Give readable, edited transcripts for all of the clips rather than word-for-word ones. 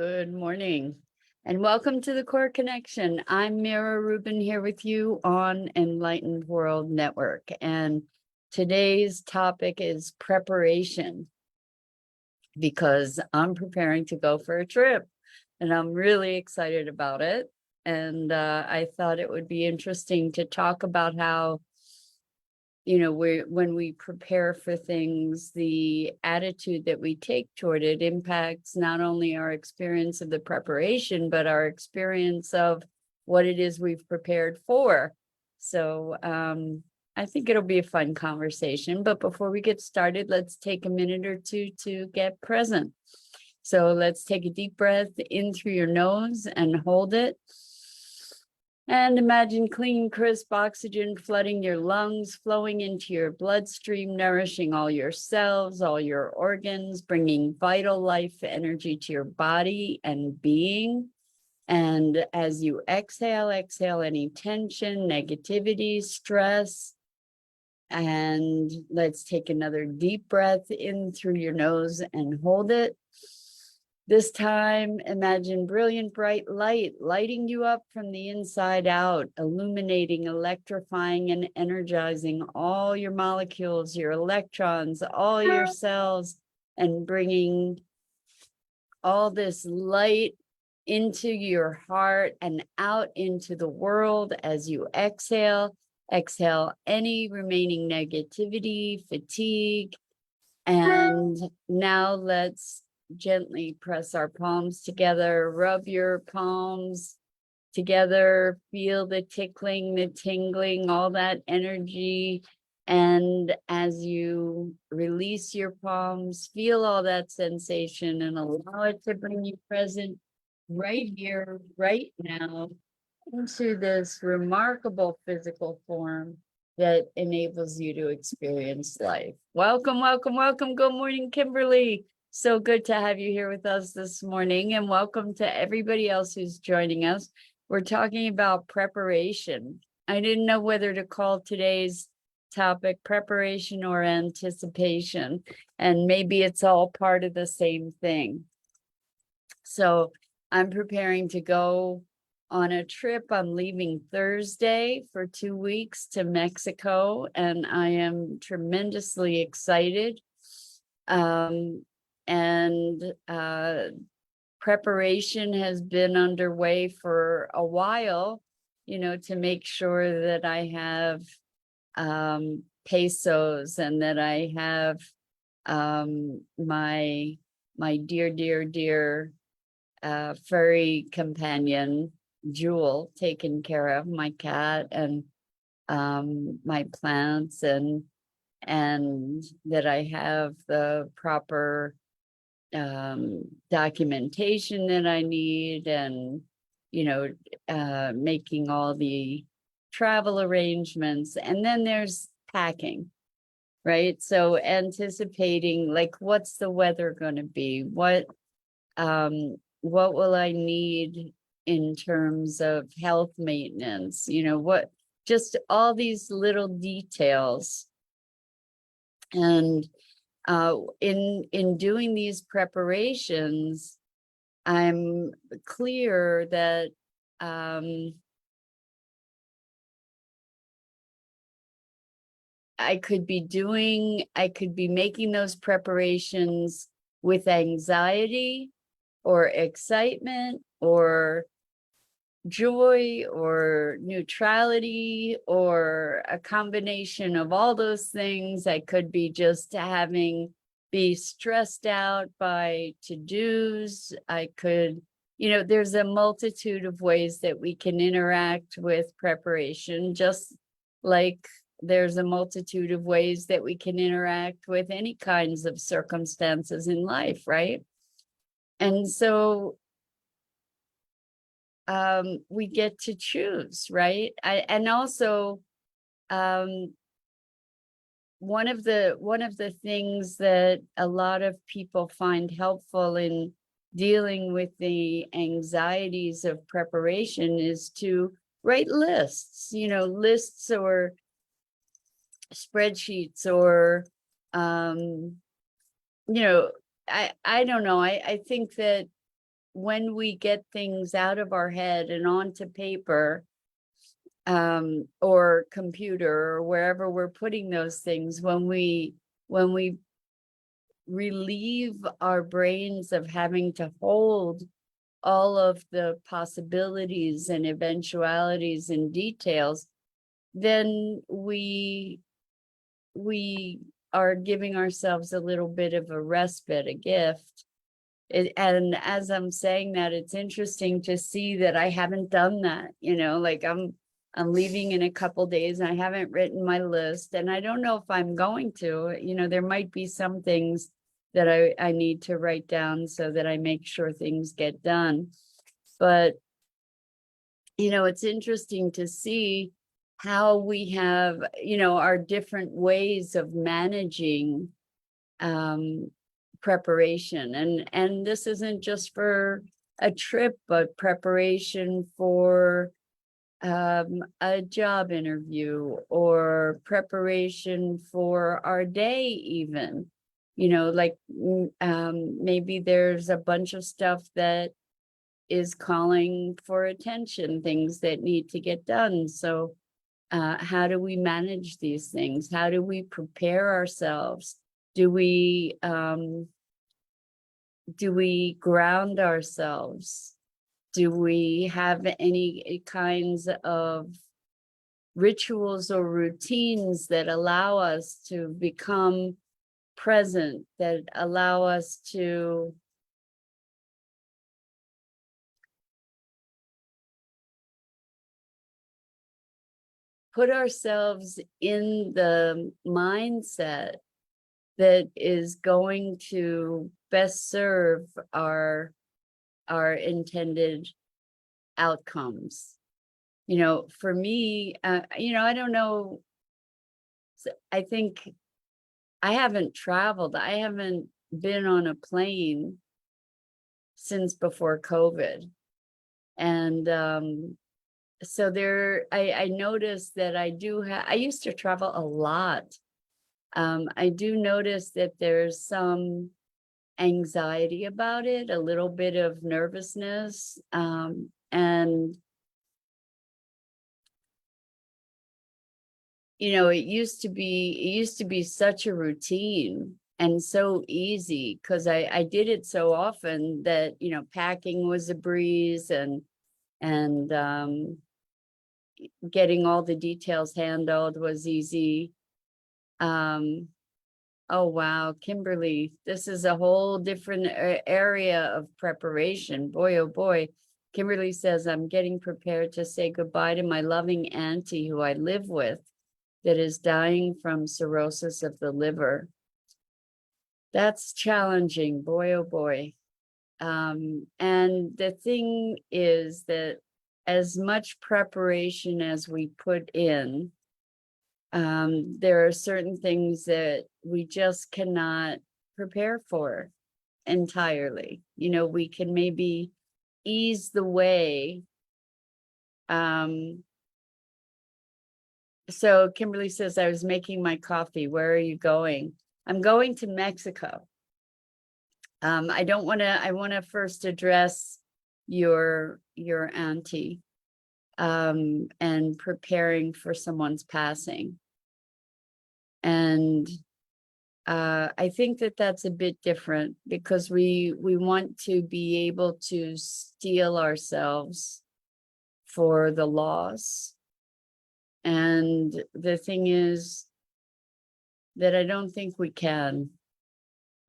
Good morning and welcome to the Core Connection. I'm Mira Rubin here with you on Enlightened World Network. And today's topic is preparation because I'm preparing to go for a trip and I'm really excited about it. And I thought it would be interesting to talk about how when we prepare for things, the attitude that we take toward it impacts not only our experience of the preparation, but our experience of what it is we've prepared for. So I think it'll be a fun conversation. But before we get started, let's take a minute or two to get present. So let's take a deep breath in through your nose and hold it. And imagine clean, crisp oxygen flooding your lungs, flowing into your bloodstream, nourishing all your cells, all your organs, bringing vital life energy to your body and being. And as you exhale any tension, negativity, stress. And let's take another deep breath in through your nose and hold it. This time, imagine brilliant, bright light lighting you up from the inside out, illuminating, electrifying, and energizing all your molecules, your electrons, all your cells, and bringing all this light into your heart and out into the world as you exhale. Exhale any remaining negativity, fatigue, and now let's gently press our palms together, rub your palms together, feel the tickling, the tingling, all that energy. And as you release your palms, feel all that sensation and allow it to bring you present right here, right now, into this remarkable physical form that enables you to experience life. Welcome, welcome, welcome. Good morning, Kimberly. So good to have you here with us this morning, and welcome to everybody else who's joining us. We're talking about preparation. I didn't know whether to call today's topic preparation or anticipation, and maybe it's all part of the same thing. So I'm preparing to go on a trip. I'm leaving Thursday for 2 weeks to Mexico, and I am tremendously excited. Preparation has been underway for a while, to make sure that I have pesos and that I have my dear furry companion, Jewel, taken care of, my cat and my plants, and that I have the proper documentation that I need, and making all the travel arrangements. And then there's packing, right? So anticipating, like, what's the weather going to be? What will I need in terms of health maintenance? Just all these little details. And in doing these preparations, I'm clear that I could be making those preparations with anxiety or excitement or joy or neutrality or a combination of all those things. I could be just be stressed out by to-dos. I could, there's a multitude of ways that we can interact with preparation, just like there's a multitude of ways that we can interact with any kinds of circumstances in life, right? And so we get to choose, right? And also, one of the things that a lot of people find helpful in dealing with the anxieties of preparation is to write lists, lists or spreadsheets or, I don't know. I think that when we get things out of our head and onto paper, or computer or wherever we're putting those things, when we relieve our brains of having to hold all of the possibilities and eventualities and details, then we are giving ourselves a little bit of a respite, a gift. And as I'm saying that, it's interesting to see that I haven't done that, like I'm leaving in a couple days and I haven't written my list, and I don't know if I'm going to. There might be some things that I need to write down so that I make sure things get done. But, it's interesting to see how we have, our different ways of managing preparation. And this isn't just for a trip, but preparation for a job interview, or preparation for our day even. Like maybe there's a bunch of stuff that is calling for attention, things that need to get done. So how do we manage these things? How do we prepare ourselves? Do we ground ourselves? Do we have any kinds of rituals or routines that allow us to become present, that allow us to put ourselves in the mindset that is going to best serve our intended outcomes? For me, I don't know. I think I haven't traveled. I haven't been on a plane since before COVID. And so I noticed that I used to travel a lot. I do notice that there's some anxiety about it, a little bit of nervousness. And it used to be such a routine and so easy, because I did it so often that, packing was a breeze, and getting all the details handled was easy. Oh, wow, Kimberly, this is a whole different area of preparation. Boy, oh boy. Kimberly says, I'm getting prepared to say goodbye to my loving auntie who I live with, that is dying from cirrhosis of the liver. That's challenging, boy, oh boy. And the thing is that as much preparation as we put in, there are certain things that we just cannot prepare for entirely. We can maybe ease the way. So Kimberly says, I was making my coffee. Where are you going? I'm going to Mexico. I want to first address your auntie, and preparing for someone's passing. And I think that that's a bit different, because we want to be able to steel ourselves for the loss. And the thing is that I don't think we can.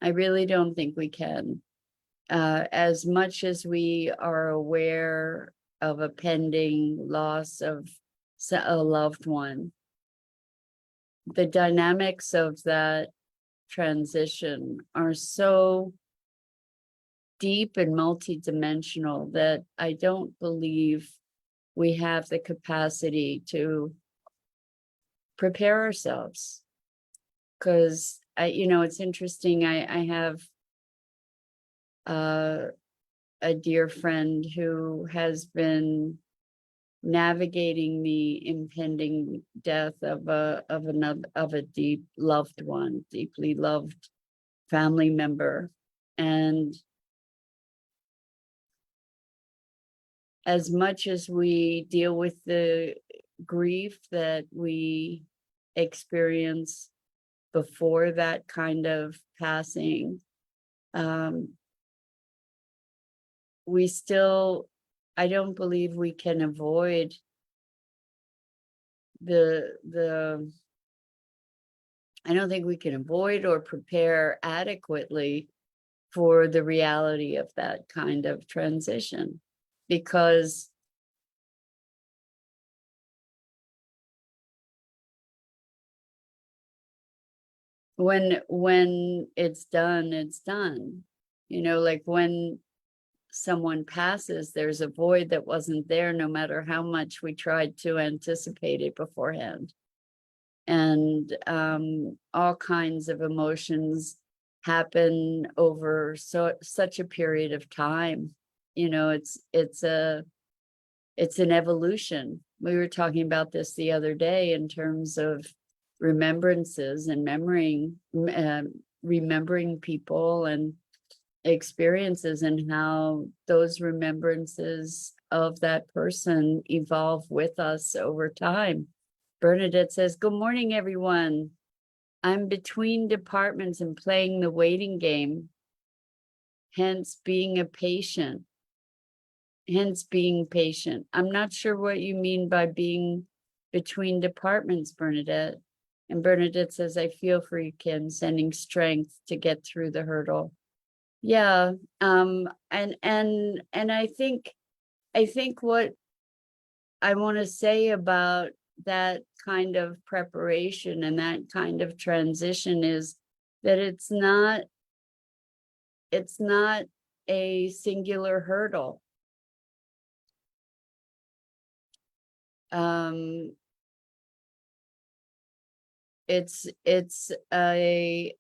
I really don't think we can. As much as we are aware of a pending loss of a loved one, the dynamics of that transition are so deep and multidimensional that I don't believe we have the capacity to prepare ourselves. Because it's interesting. I have a dear friend who has been navigating the impending death of a deep loved one, deeply loved family member. And as much as we deal with the grief that we experience before that kind of passing, we still, I don't believe we can avoid I don't think we can avoid or prepare adequately for the reality of that kind of transition, because when it's done, it's done. You know, like when someone passes, there's a void that wasn't there, no matter how much we tried to anticipate it beforehand. And all kinds of emotions happen over such a period of time. You know, it's an evolution. We were talking about this the other day in terms of remembrances and remembering people and experiences, and how those remembrances of that person evolve with us over time. Bernadette says, "Good morning, everyone. I'm between departments and playing the waiting game, hence being patient. I'm not sure what you mean by being between departments, Bernadette." And Bernadette says, "I feel for you, Kim, sending strength to get through the hurdle." Yeah, and I think what I want to say about that kind of preparation and that kind of transition is that it's not a singular hurdle. It's a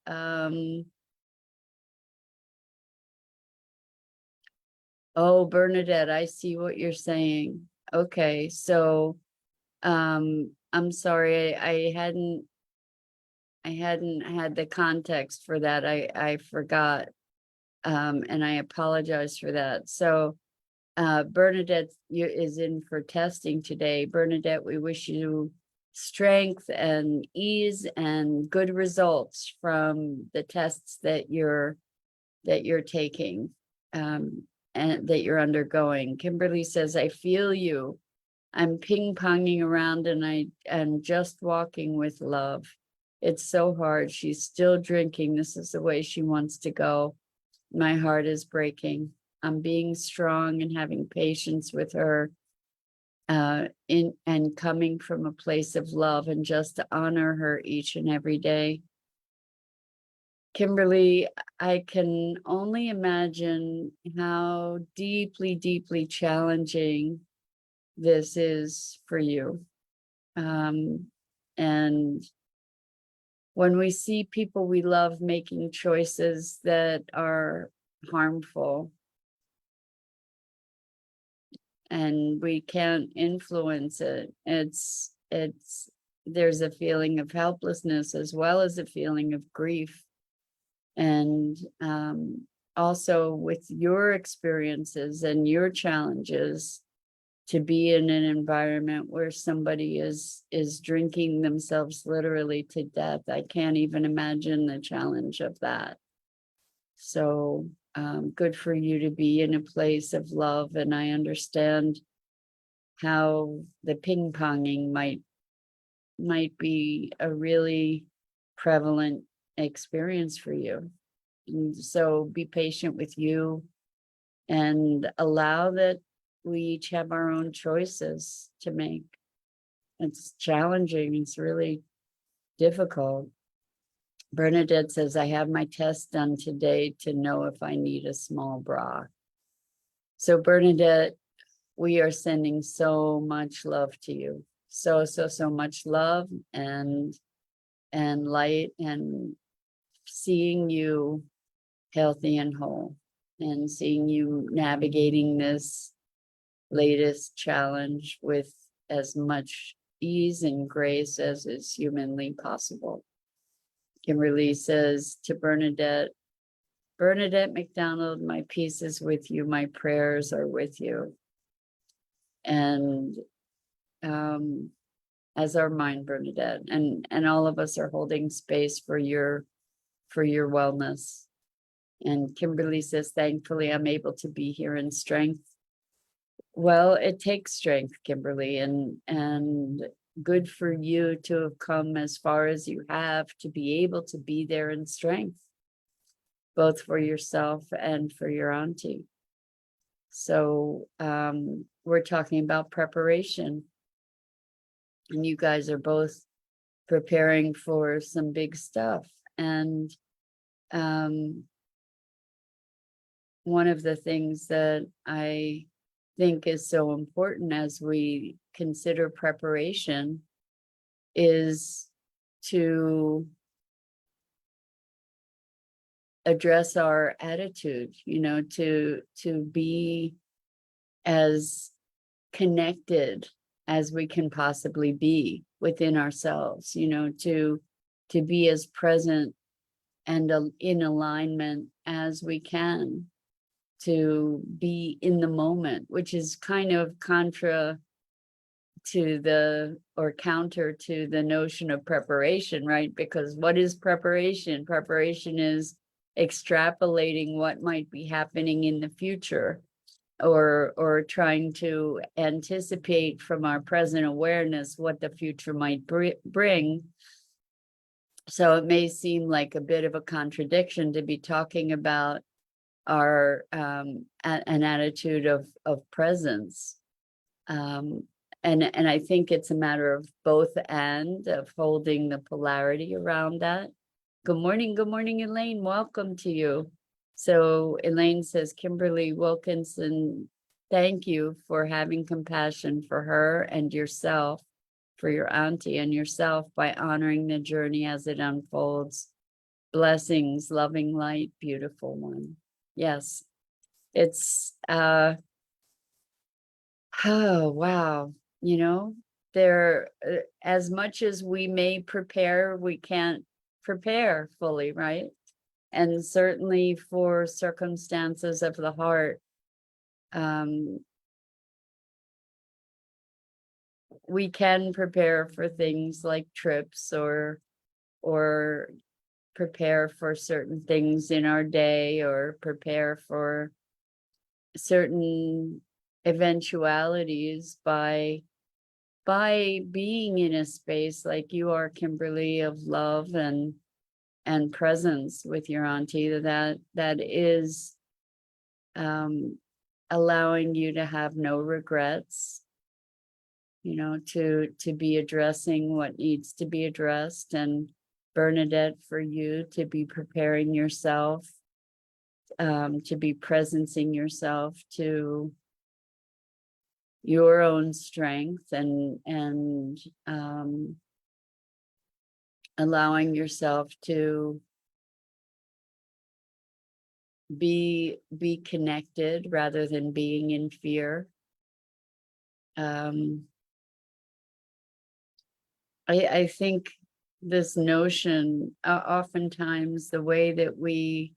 oh, Bernadette, I see what you're saying. Okay, so I'm sorry, I hadn't had the context for that. I forgot. And I apologize for that. So Bernadette is in for testing today. Bernadette, we wish you strength and ease and good results from the tests that you're taking, and that you're undergoing. Kimberly says, "I feel you. I'm ping-ponging around and I am just walking with love. It's so hard. She's still drinking. This is the way she wants to go. My heart is breaking. I'm being strong and having patience with her, in and coming from a place of love, and just to honor her each and every day." Kimberly, I can only imagine how deeply, deeply challenging this is for you. And when we see people we love making choices that are harmful, and we can't influence it, there's a feeling of helplessness as well as a feeling of grief. And also with your experiences and your challenges, to be in an environment where somebody is drinking themselves literally to death, I can't even imagine the challenge of that. So good for you to be in a place of love, and I understand how the ping-ponging might be a really prevalent experience for you. And so be patient with you and allow that we each have our own choices to make. It's challenging. It's really difficult. Bernadette says, "I have my test done today to know if I need a small bra." So Bernadette, we are sending so much love to you. So much love and light, and seeing you healthy and whole, and seeing you navigating this latest challenge with as much ease and grace as is humanly possible. Kimberly says to Bernadette, "Bernadette McDonald, my peace is with you. My prayers are with you." And as our mind, Bernadette, and all of us are holding space for your wellness. And Kimberly says, thankfully, I'm able to be here in strength. Well, it takes strength, Kimberly, and good for you to have come as far as you have to be able to be there in strength, both for yourself and for your auntie. So we're talking about preparation, and you guys are both preparing for some big stuff. And one of the things that I think is so important as we consider preparation is to address our attitude, to be as connected as we can possibly be within ourselves, to be as present and in alignment as we can, to be in the moment, which is kind of counter to the notion of preparation, right? Because what is preparation? Preparation is extrapolating what might be happening in the future, or trying to anticipate from our present awareness what the future might bring. So it may seem like a bit of a contradiction to be talking about our an attitude of presence, and I think it's a matter of both and of holding the polarity around that. Good morning, Elaine. Welcome to you. So Elaine says, Kimberly Wilkinson, thank you for having compassion for her and yourself, for your auntie and yourself, by honoring the journey as it unfolds. Blessings, loving light, beautiful one. Yes, it's oh wow, there as much as we may prepare, we can't prepare fully, right? And certainly for circumstances of the heart, we can prepare for things like trips, or prepare for certain things in our day, or prepare for certain eventualities by being in a space like you are, Kimberly, of love and presence with your auntie, that is allowing you to have no regrets, to be addressing what needs to be addressed. And Bernadette, for you to be preparing yourself, to be presencing yourself to your own strength, and allowing yourself to be connected rather than being in fear. I think this notion, oftentimes the way that we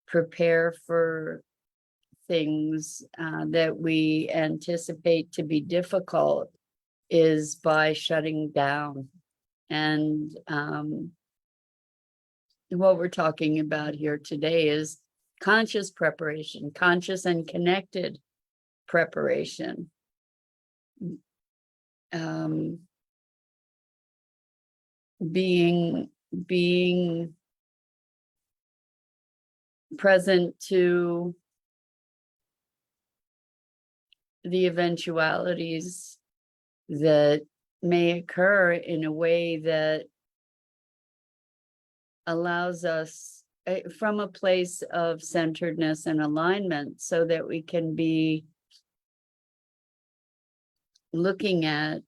prepare for things that we anticipate to be difficult is by shutting down. And what we're talking about here today is conscious preparation, conscious and connected preparation. Being present to the eventualities that may occur in a way that allows us from a place of centeredness and alignment, so that we can be looking at,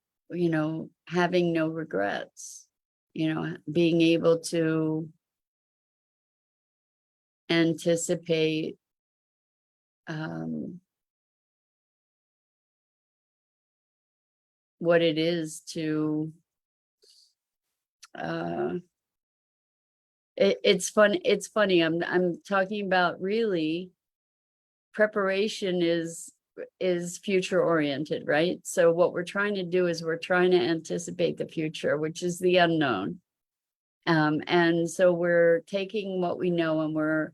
having no regrets, being able to anticipate what it is to it's funny, I'm talking about, really, preparation is is future oriented, right? So what we're trying to do is we're trying to anticipate the future, which is the unknown. And so we're taking what we know and we're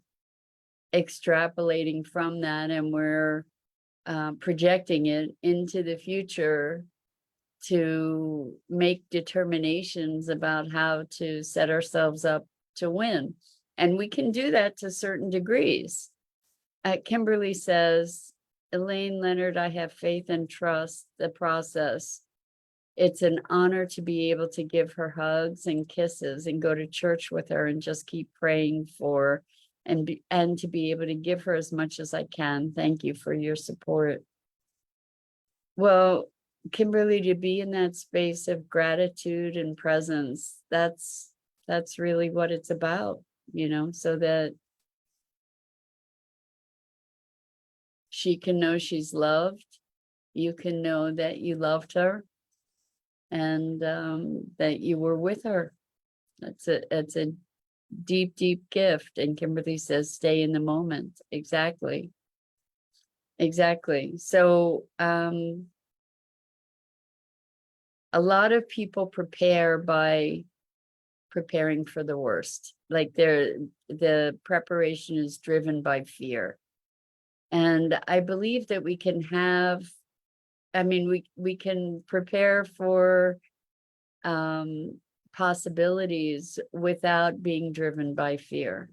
extrapolating from that, and we're projecting it into the future to make determinations about how to set ourselves up to win. And we can do that to certain degrees. Kimberly says, Elaine Leonard, I have faith and trust the process. It's an honor to be able to give her hugs and kisses and go to church with her and just keep praying for and to be able to give her as much as I can. Thank you for your support. Well, Kimberly, to be in that space of gratitude and presence, that's really what it's about, so that she can know she's loved, you can know that you loved her, and that you were with her. It's a deep, deep gift. And Kimberly says, stay in the moment. Exactly. So a lot of people prepare by preparing for the worst. Like the preparation is driven by fear. And I believe that we can we can prepare for possibilities without being driven by fear,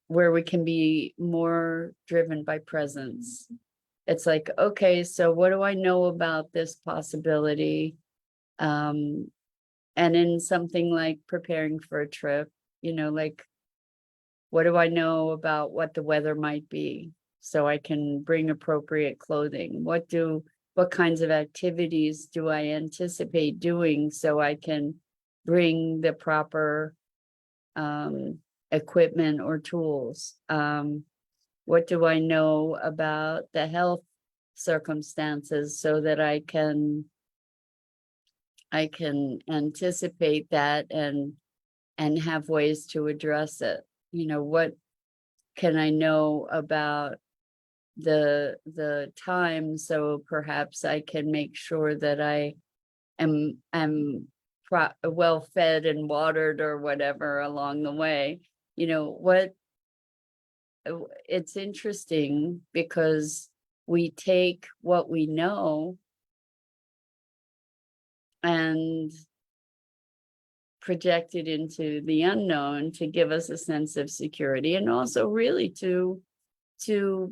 where we can be more driven by presence. It's like, okay, so what do I know about this possibility? And in something like preparing for a trip, like, what do I know about what the weather might be so I can bring appropriate clothing? What kinds of activities do I anticipate doing so I can bring the proper equipment or tools? What do I know about the health circumstances so that I can anticipate that and have ways to address it? What can I know about the time so perhaps I can make sure that I am well fed and watered or whatever along the way. It's interesting because we take what we know and project it into the unknown to give us a sense of security, and also really to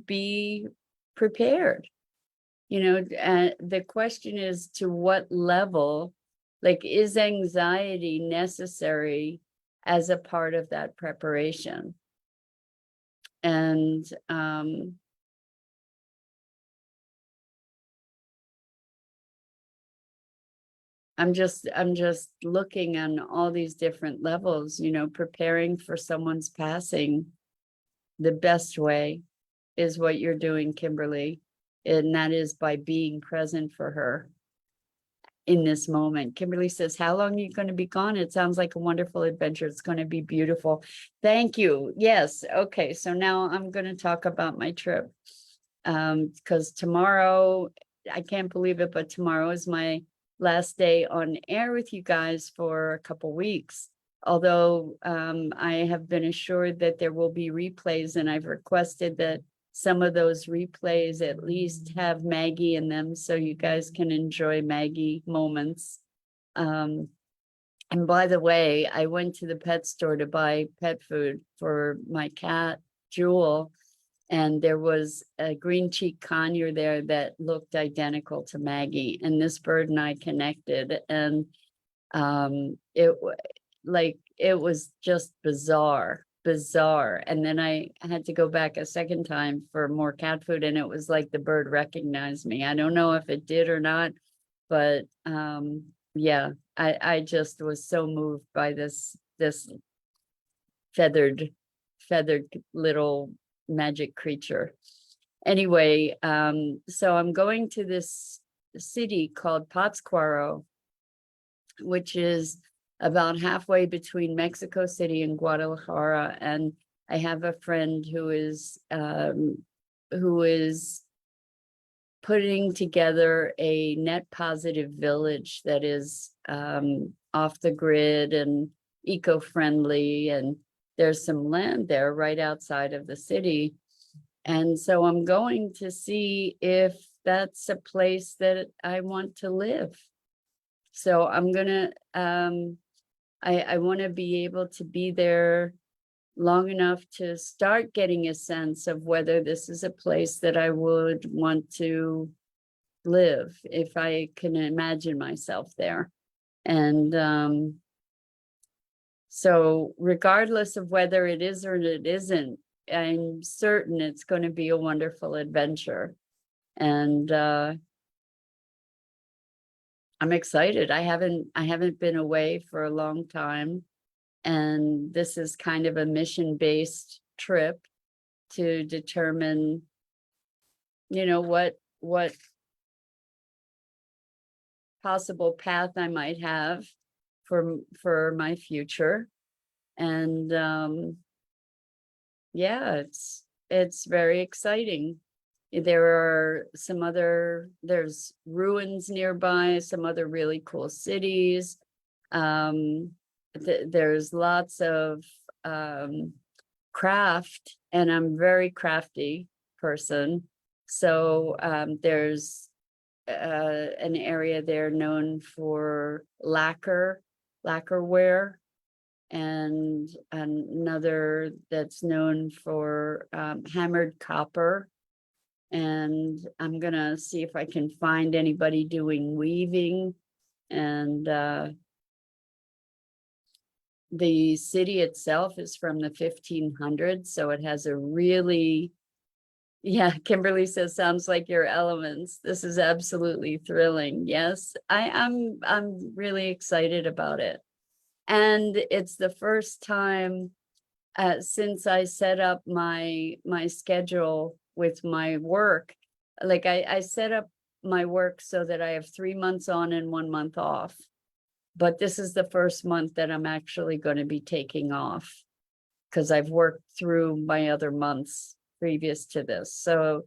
be prepared. The question is, to what level, like, is anxiety necessary as a part of that preparation? And I'm just looking on all these different levels, preparing for someone's passing. The best way is what you're doing, Kimberly, and that is by being present for her in this moment. Kimberly says, how long are you going to be gone? It sounds like a wonderful adventure. It's going to be beautiful. Thank you. Yes. Okay. So now I'm going to talk about my trip. Because tomorrow, I can't believe it, but tomorrow is my last day on air with you guys for a couple weeks. Although I have been assured that there will be replays, and I've requested that some of those replays at least have Maggie in them so you guys can enjoy Maggie moments. And by the way, I went to the pet store to buy pet food for my cat, Jewel, and there was a green cheek conure there that looked identical to Maggie, and this bird and I connected, and it was just bizarre. And then I had to go back a second time for more cat food, and it was like the bird recognized me. I don't know if it did or not, but yeah, I just was so moved by this feathered little magic creature. Anyway, so I'm going to this city called Pátzcuaro, which is about halfway between Mexico City and Guadalajara. And I have a friend who is who is putting together a net positive village that is off the grid and eco-friendly, and there's some land there right outside of the city. And so I'm going to see if that's a place that I want to live. So I'm gonna I want to be able to be there long enough to start getting a sense of whether this is a place that I would want to live, if I can imagine myself there. And so regardless of whether it is or it isn't, I'm certain it's going to be a wonderful adventure. And I'm excited. I haven't been away for a long time. And this is kind of a mission-based trip to determine, what possible path I might have for my future. And yeah, it's very exciting. There's ruins nearby, some other really cool cities. There's lots of craft, and I'm a very crafty person. So there's an area there known for lacquerware, and another that's known for hammered copper. And I'm gonna see if I can find anybody doing weaving. And the city itself is from the 1500s, so it has a really, yeah, Kimberly says, sounds like your elements. This is absolutely thrilling. Yes, I'm really excited about it. And it's the first time since I set up my schedule with my work. Like I set up my work so that I have 3 months on and 1 month off. But this is the first month that I'm actually going to be taking off, because I've worked through my other months previous to this. So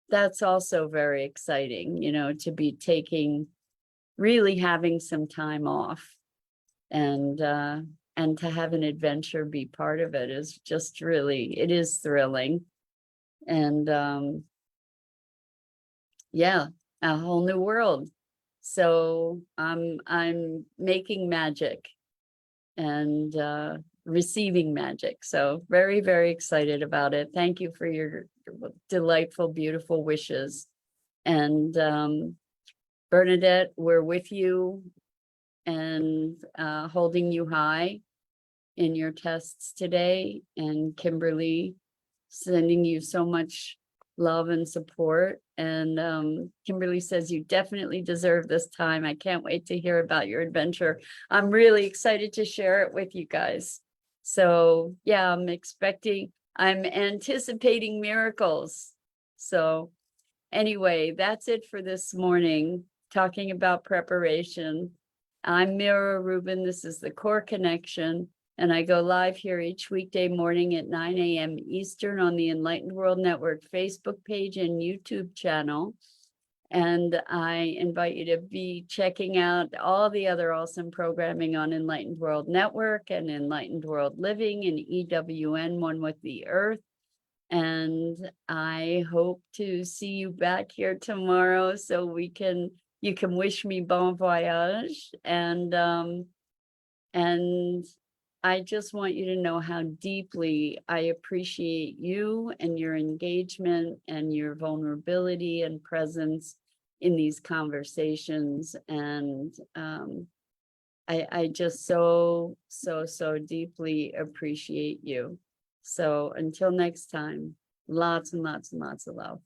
that's also very exciting, to be really having some time off, and to have an adventure be part of it is just it is thrilling. And yeah, a whole new world. So I'm making magic and receiving magic. So very, very excited about it. Thank you for your delightful, beautiful wishes. And Bernadette, we're with you and holding you high in your tests today. And Kimberly, sending you so much love and support. And Kimberly says, you definitely deserve this time. I can't wait to hear about your adventure. I'm really excited to share it with you guys. So yeah, I'm anticipating miracles. So anyway, that's it for this morning, talking about preparation. I'm Mira Rubin. This is the Core Connection. And I go live here each weekday morning at 9 a.m. Eastern on the Enlightened World Network Facebook page and YouTube channel. And I invite you to be checking out all the other awesome programming on Enlightened World Network and Enlightened World Living and EWN, One with the Earth. And I hope to see you back here tomorrow so you can wish me bon voyage. And I just want you to know how deeply I appreciate you and your engagement and your vulnerability and presence in these conversations. And I just so deeply appreciate you. So until next time, lots and lots and lots of love.